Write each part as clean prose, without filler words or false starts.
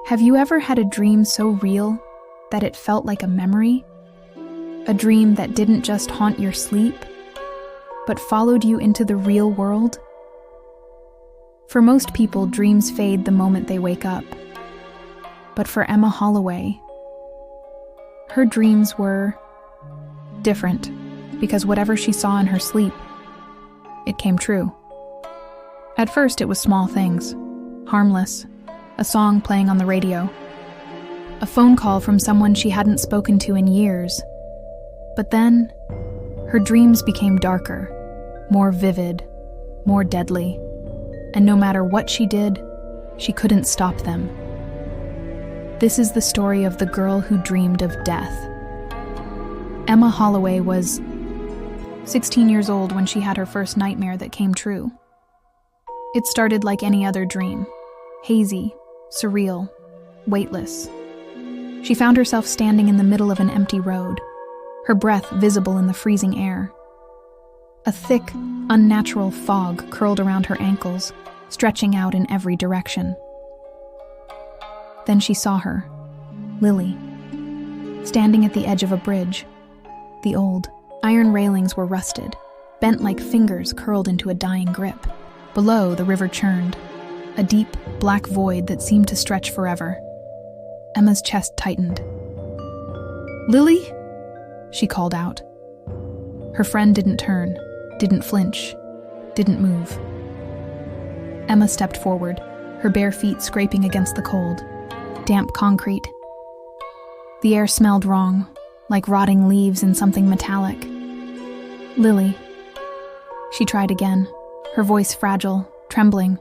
Have you ever had a dream so real that it felt like a memory? A dream that didn't just haunt your sleep, but followed you into the real world? For most people, dreams fade the moment they wake up. But for Emma Holloway, her dreams were different because whatever she saw in her sleep, it came true. At first, it was small things. Harmless, a song playing on the radio, a phone call from someone she hadn't spoken to in years. But then, her dreams became darker, more vivid, more deadly, and no matter what she did, she couldn't stop them. This is the story of the girl who dreamed of death. Emma Holloway was 16 years old when she had her first nightmare that came true. It started like any other dream, hazy, surreal, weightless. She found herself standing in the middle of an empty road, her breath visible in the freezing air. A thick, unnatural fog curled around her ankles, stretching out in every direction. Then she saw her, Lily, standing at the edge of a bridge. The old, iron railings were rusted, bent like fingers curled into a dying grip. Below, the river churned, a deep, black void that seemed to stretch forever. Emma's chest tightened. "Lily?" she called out. Her friend didn't turn, didn't flinch, didn't move. Emma stepped forward, her bare feet scraping against the cold, damp concrete. The air smelled wrong, like rotting leaves in something metallic. "Lily." She tried again, her voice fragile, trembling.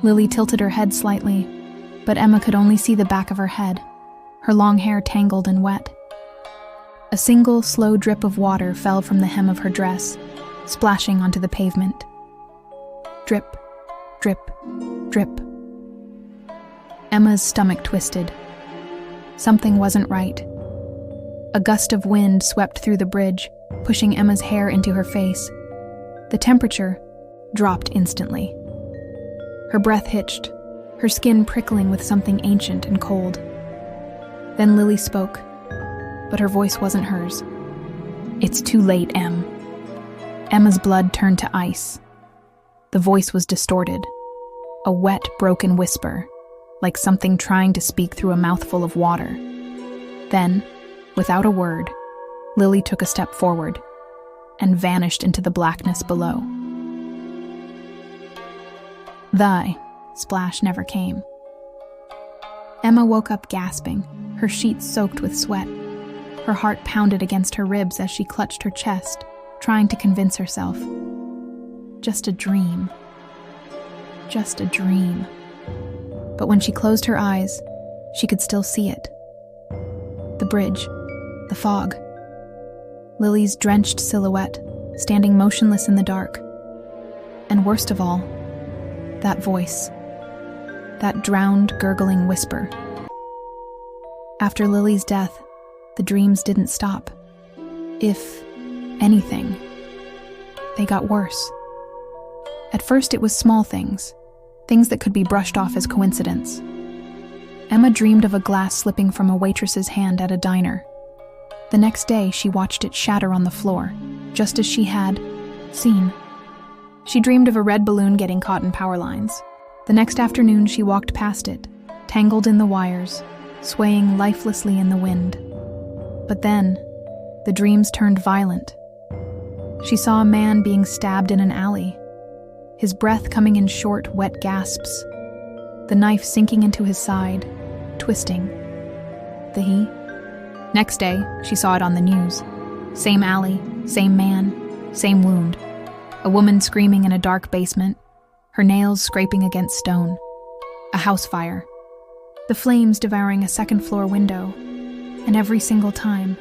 Lily tilted her head slightly, but Emma could only see the back of her head, her long hair tangled and wet. A single, slow drip of water fell from the hem of her dress, splashing onto the pavement. Drip, drip, drip. Emma's stomach twisted. Something wasn't right. A gust of wind swept through the bridge, pushing Emma's hair into her face. The temperature dropped instantly. Her breath hitched, her skin prickling with something ancient and cold. Then Lily spoke, but her voice wasn't hers. "It's too late, Em." Emma's blood turned to ice. The voice was distorted, a wet, broken whisper, like something trying to speak through a mouthful of water. Then, without a word, Lily took a step forward and vanished into the blackness below. The splash never came. Emma woke up gasping, her sheets soaked with sweat. Her heart pounded against her ribs as she clutched her chest, trying to convince herself. Just a dream. Just a dream. But when she closed her eyes, she could still see it. The bridge, the fog. Lily's drenched silhouette, standing motionless in the dark. And worst of all, that voice. That drowned, gurgling whisper. After Lily's death, the dreams didn't stop. If anything, they got worse. At first it was small things that could be brushed off as coincidence. Emma dreamed of a glass slipping from a waitress's hand at a diner. The next day, she watched it shatter on the floor, just as she had seen. She dreamed of a red balloon getting caught in power lines. The next afternoon, she walked past it, tangled in the wires, swaying lifelessly in the wind. But then, the dreams turned violent. She saw a man being stabbed in an alley, his breath coming in short, wet gasps, the knife sinking into his side, twisting. Next day, she saw it on the news. Same alley, same man, same wound. A woman screaming in a dark basement, her nails scraping against stone. A house fire. The flames devouring a second-floor window. And every single time,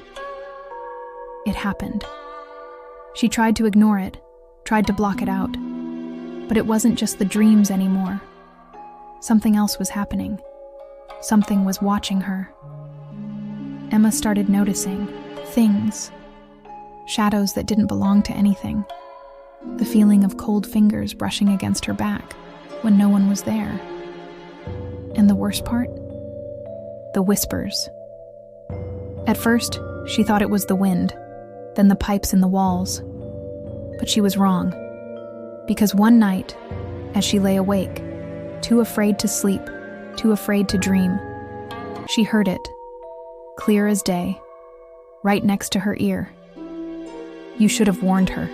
it happened. She tried to ignore it, tried to block it out. But it wasn't just the dreams anymore. Something else was happening. Something was watching her. Emma started noticing things, shadows that didn't belong to anything. The feeling of cold fingers brushing against her back when no one was there. And the worst part? The whispers. At first, she thought it was the wind, then the pipes in the walls. But she was wrong. Because one night, as she lay awake, too afraid to sleep, too afraid to dream, she heard it, clear as day, right next to her ear. You should have warned her.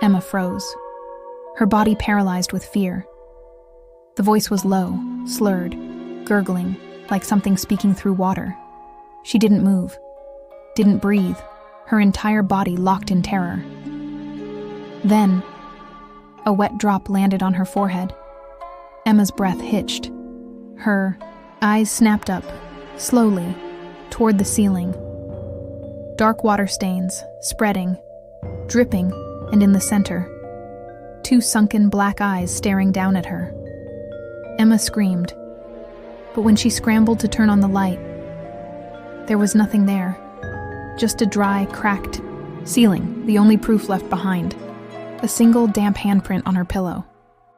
Emma froze, her body paralyzed with fear. The voice was low, slurred, gurgling, like something speaking through water. She didn't move, didn't breathe, her entire body locked in terror. Then, a wet drop landed on her forehead. Emma's breath hitched. Her eyes snapped up, slowly, toward the ceiling. Dark water stains, spreading, dripping, and in the center, two sunken black eyes staring down at her. Emma screamed, but when she scrambled to turn on the light, there was nothing there, just a dry, cracked ceiling, the only proof left behind. A single damp handprint on her pillow.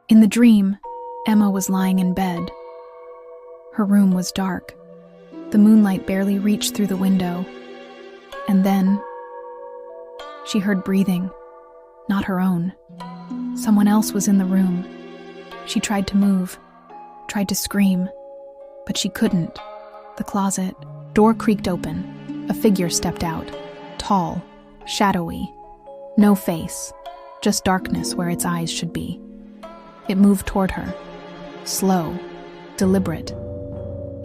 In the dream, Emma was lying in bed. Her room was dark. The moonlight barely reached through the window. And then, she heard breathing, not her own. Someone else was in the room. She tried to move, tried to scream, but she couldn't. The closet door creaked open. A figure stepped out, tall, shadowy, no face. Just darkness where its eyes should be. It moved toward her, slow, deliberate.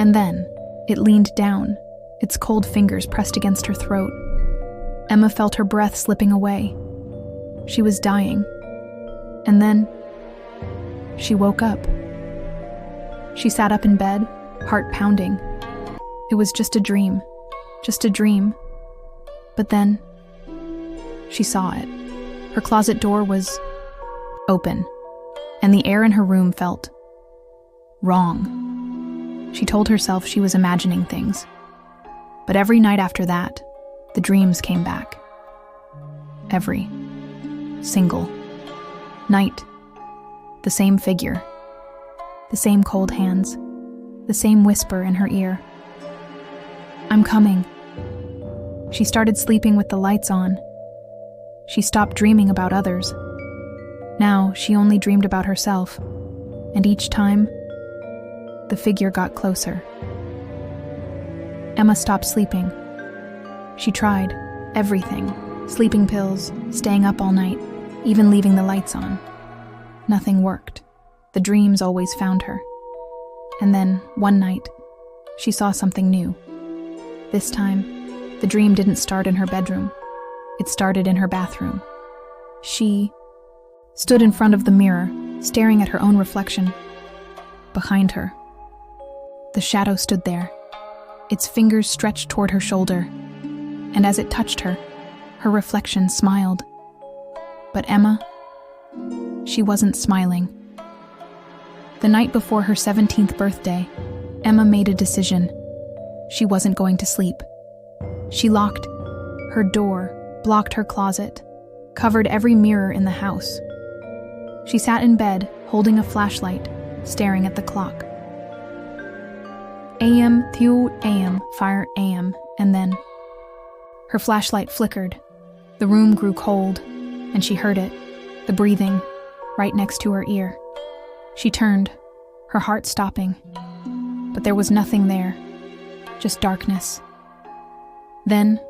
And then, it leaned down, its cold fingers pressed against her throat. Emma felt her breath slipping away. She was dying. And then, she woke up. She sat up in bed, heart pounding. It was just a dream. But then, she saw it. Her closet door was open, and the air in her room felt wrong. She told herself she was imagining things. But every night after that, the dreams came back. Every single night. The same figure, the same cold hands, the same whisper in her ear. I'm coming. She started sleeping with the lights on. She stopped dreaming about others. Now she only dreamed about herself, and each time, the figure got closer. Emma stopped sleeping. She tried everything, sleeping pills, staying up all night, even leaving the lights on. Nothing worked. The dreams always found her. And then, one night, she saw something new. This time, the dream didn't start in her bedroom. It started in her bathroom. She stood in front of the mirror, staring at her own reflection. Behind her, the shadow stood there, its fingers stretched toward her shoulder, and as it touched her, her reflection smiled. But Emma, she wasn't smiling. The night before her 17th birthday, Emma made a decision. She wasn't going to sleep. She locked her door, blocked her closet, covered every mirror in the house. She sat in bed, holding a flashlight, staring at the clock. AM, 2 AM, fire AM, and then her flashlight flickered. The room grew cold, and she heard it, the breathing, right next to her ear. She turned, her heart stopping, but there was nothing there, just darkness. Then,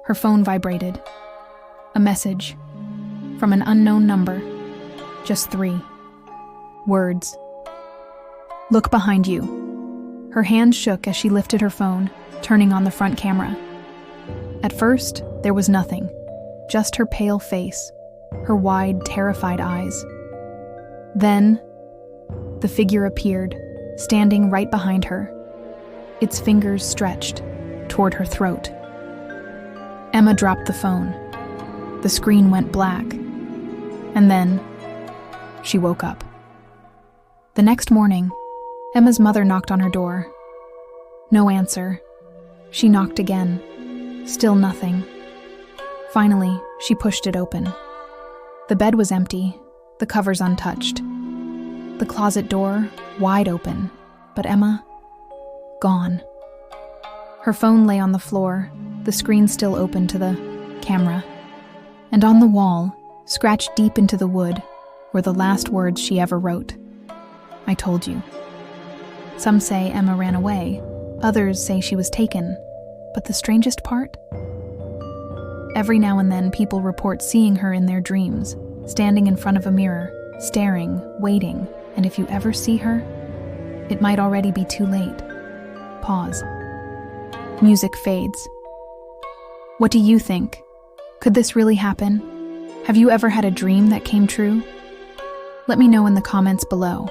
her phone vibrated. A message from an unknown number. Just 3 words. Look behind you. Her hand shook as she lifted her phone, turning on the front camera. At first, there was nothing, just her pale face, her wide, terrified eyes. Then, the figure appeared, standing right behind her, its fingers stretched toward her throat. Emma dropped the phone. The screen went black, and then she woke up. The next morning, Emma's mother knocked on her door. No answer. She knocked again. Still nothing. Finally, she pushed it open. The bed was empty, the covers untouched. The closet door wide open, But Emma, gone. Her phone lay on the floor, the screen still open to the camera. And on the wall, scratched deep into the wood, were the last words she ever wrote. I told you. Some say Emma ran away, others say she was taken. But the strangest part? Every now and then people report seeing her in their dreams, standing in front of a mirror, staring, waiting, and if you ever see her, it might already be too late. Pause. Music fades. What do you think? Could this really happen? Have you ever had a dream that came true? Let me know in the comments below.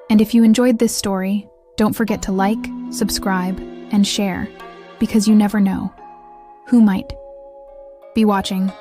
And if you enjoyed this story, don't forget to like, subscribe, and share, because you never know who might be watching.